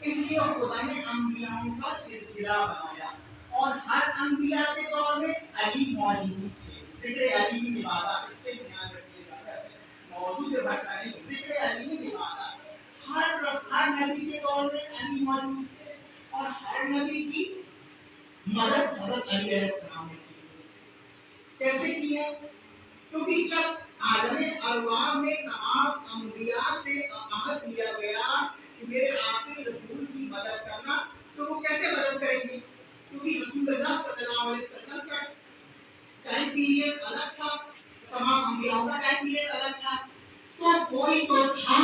اس لیے خدا نے انبیاءوں کا سلسلہ بنایا اور ہر انبیاء کے دور میں علی موجود تھے. ذکر علی کی عبادت اس پہ دھیان رکھیے گا. موضوع سے بھٹکا نہیں. ذکر علی کی عبادت ہر نبی کے دور میں علی موجود تھے اور ہر نبی کی مدد حضرت علی علیہ السلام نے کی. کیسے کی ہے؟ کیونکہ جب عالم ارواح میں تمام انبیاء سے عہد لیا گیا کہ میرے آخری رسول کی مدد کرنا، تو وہ کیسے مدد کریں گے؟ کیونکہ رسول اللہ صلی اللہ علیہ وسلم کا ٹائم پیریڈ الگ تھا، تمام انبیاءوں کا ٹائم پیریڈ الگ تھا. تو کوئی تو تھا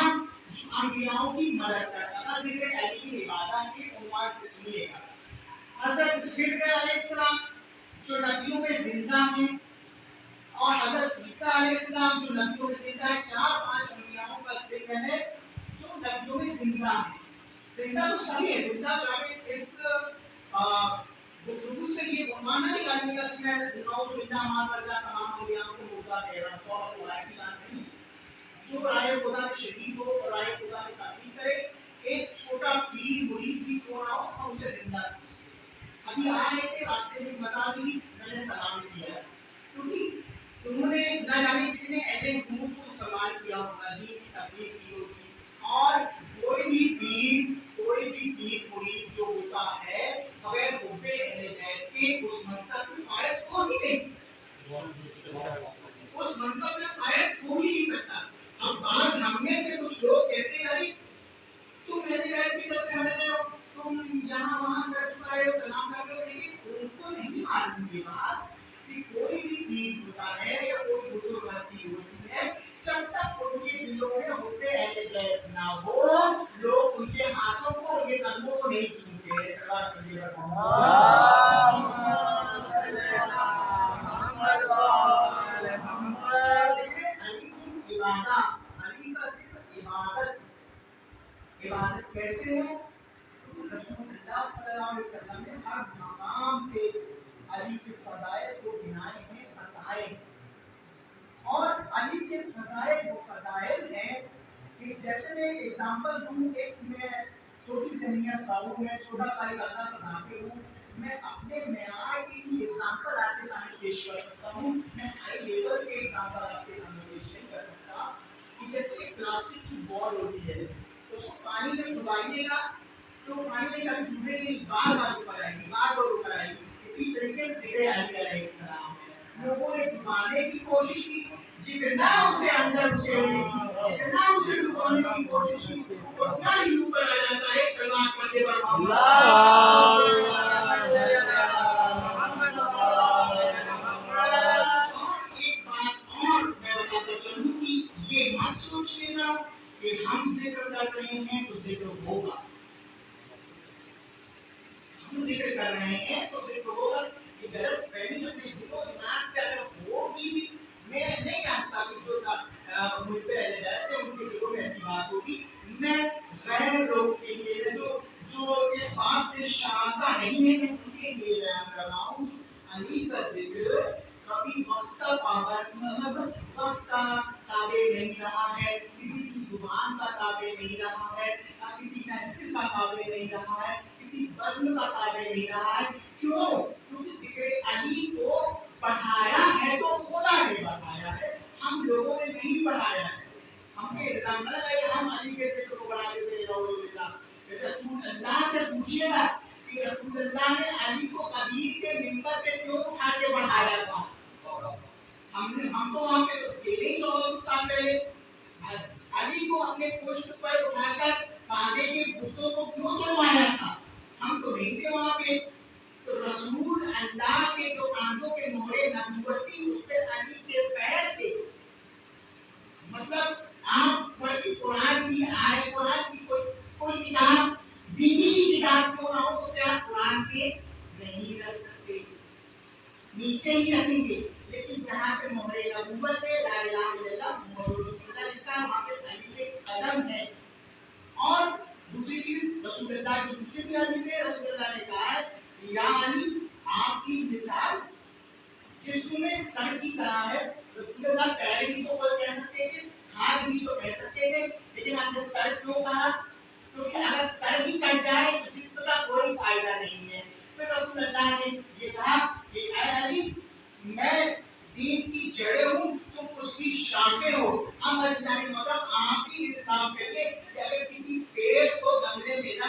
جو انبیاءوں کی مدد کرتا تھا. ذکر علی کی عبادت کے عنوان سے سنیے گا. حضرت خضر علیہ السلام جو نبیوں میں زندہ ہیں اور حضرت عیسیٰ علیہ السلام جو نبیوں میں زندہ ہے، 4-5 انبیاءوں کا ذکر ہے جو نبیوں میں زندہ ہیں. زندہ تو سبھی ہے، زندہ جو ہے اس گفتگو سے یہ عنوان نہیں کرنے کا کہ میں نعوذ باللہ معاذ اللہ تمام انبیاءوں کو مردہ کہہ رہا ہوں، تو ایسی بات نہیں. جو رائے خدا میں شہید ہو اور رائے خدا میں تبلیغ کرے، ایک چھوٹا پیر مرید بھی کیوں نہ ہو، ہم اسے زندہ سمجھتے ہیں. ابھی آئے تھے راستے میں مزاری میں نے سلام کیا کیونکہ انہوں نے نہ جانے کتنے اہل حکومت کو سلام کیا ہوگا، دین کی تبلیغ کی ہوگی. اور کوئی بھی پیر مرید جو ہوتا ہے بغیر حب اہل بیت کے اس منصب میں فائز ہو ہی نہیں سکتا. اس منصب میں فائز ہو ہی نہیں سکتا. اب بعض ہم میں سے کچھ لوگ کہتے ہیں ارے تم اہل بیت کی طرف سے ہمیں ہو، تم یہاں وہاں سر جھکائے سلام کرتے ہو. لیکن ان کو نہیں معلوم یہ بات کہ کوئی بھی پیر ہوتا ہے یا کوئی بزرگ ہستی ہوتی ہے، جب تک ان کے دلوں میں حب اہل بیت نہ ہو، لوگ ان کے ہاتھوں کو ان کے قدموں کو نہیں چومتے. صلوات پڑھیے عبادت کیسے ہے؟ رسول اللہ صلی اللہ علیہ وسلم نے ہر مقام پہ علی کے فضائل کو گنائے ہیں، بتائے ہیں. اور علی کے فضائل وہ فضائل ہیں کہ جیسے میں ایک ایگزامپل دوں، ایک میں چھوٹی سی نیت کروں، میں چھوٹا سا ایک اللہ کا ذاکر ہوں، میں اپنے معیار کی ایگزامپل آپ کے سامنے پیش کر سکتا ہوں. میں ہائی لیول کے ایگزامپل آپ کے سامنے پیش نہیں کر سکتا. کہ جیسے ایک پلاسٹک کی بال ہوتی ہے، اس کو پانی میں ڈبائیے گا تو پانی میں کبھی ڈوبے گی، بار بار اوپر آئے گی، بار بار اوپر آئے گی. اسی طریقے سے ذکر علی علیہ السلام ہے. لوگوں نے ڈبانے کی کوشش کی، جتنا اسے اندر اچھیڑنے کی، جتنا اسے ڈبانے کی کوشش کی، اتنا ہی اوپر آ جاتا ہے. سلوات پڑھیے یہ مت سوچیے گا کہ ہم ذکر کر رہے ہیں تو ذکر ہوگا، ہم ذکر کر رہے ہیں تو ذکر ہوگا. کہ غلط فہمی اپنے دل و دماغ سے اگر ہوگی بھی، میں نہیں جانتا کہ جو مجھ پہ رہ جاتے ہیں ان کے دلوں میں ایسی بات ہوگی. میں غیر لوگوں کے لیے جو اس بات سے شائستہ نہیں ہے، میں ان کے لیے بیان کر رہا ہوں. علی کا ذکر کبھی وقت کا پابند، وقت کا تابع نہیں رہا ہے، کسی کی زبان کا تابع نہیں رہا ہے، کسی محفل کا تابع نہیں رہا ہے، کسی بزم کا تابع نہیں رہا ہے. کیوں؟ کیونکہ ذکر علی کو پڑھایا ہے تو خدا نے پڑھایا ہے، ہم لوگوں نے نہیں پڑھایا ہے. ہم کے الزام نہ لگائیے ہم علی کے ذکر کو بڑھا دیتے ہیں. رسول اللہ سے پوچھیے گا کہ رسول اللہ نے علی کو قدیر کے منبر پہ کیوں اٹھا کے پڑھایا تھا. ہم تو وہاں پہ تھے نہیں 1400 سال پہلے. علی کو اپنے پشت پر اٹھا کر کعبے کے بتوں کو کیوں توڑوایا تھا؟ ہم تو نہیں تھے وہاں پہ. تو رسول اللہ کے جو کاندھوں کے مہرے نبوت تھی اس پہ علی کے پیر تھے. مطلب آپ پڑھی قرآن کی آئے، قرآن کی کوئی کتاب، دینی کتاب کیوں نہ ہو، تو کیا قرآن کے نہیں رکھ سکتے، نیچے ہی رکھیں گے. لیکن جہاں پہ مہر نبوت ہے، لا الہ الا اللہ محمد رسول اللہ لکھا ہے، وہاں پہ علی کے قدم ہے. اور دوسری چیز رسول اللہ کی دوسری حدیث ہے، رسول اللہ نے کہا ہے یا علی آپ کی مثال جسم میں سر کی طرح ہے. رسول اللہ پیر بھی تو کہہ سکتے تھے، ہاتھ بھی تو کہہ سکتے تھے، لیکن آپ نے سر کیوں کہا؟ کیونکہ اگر سر ہی کٹ جائے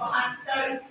72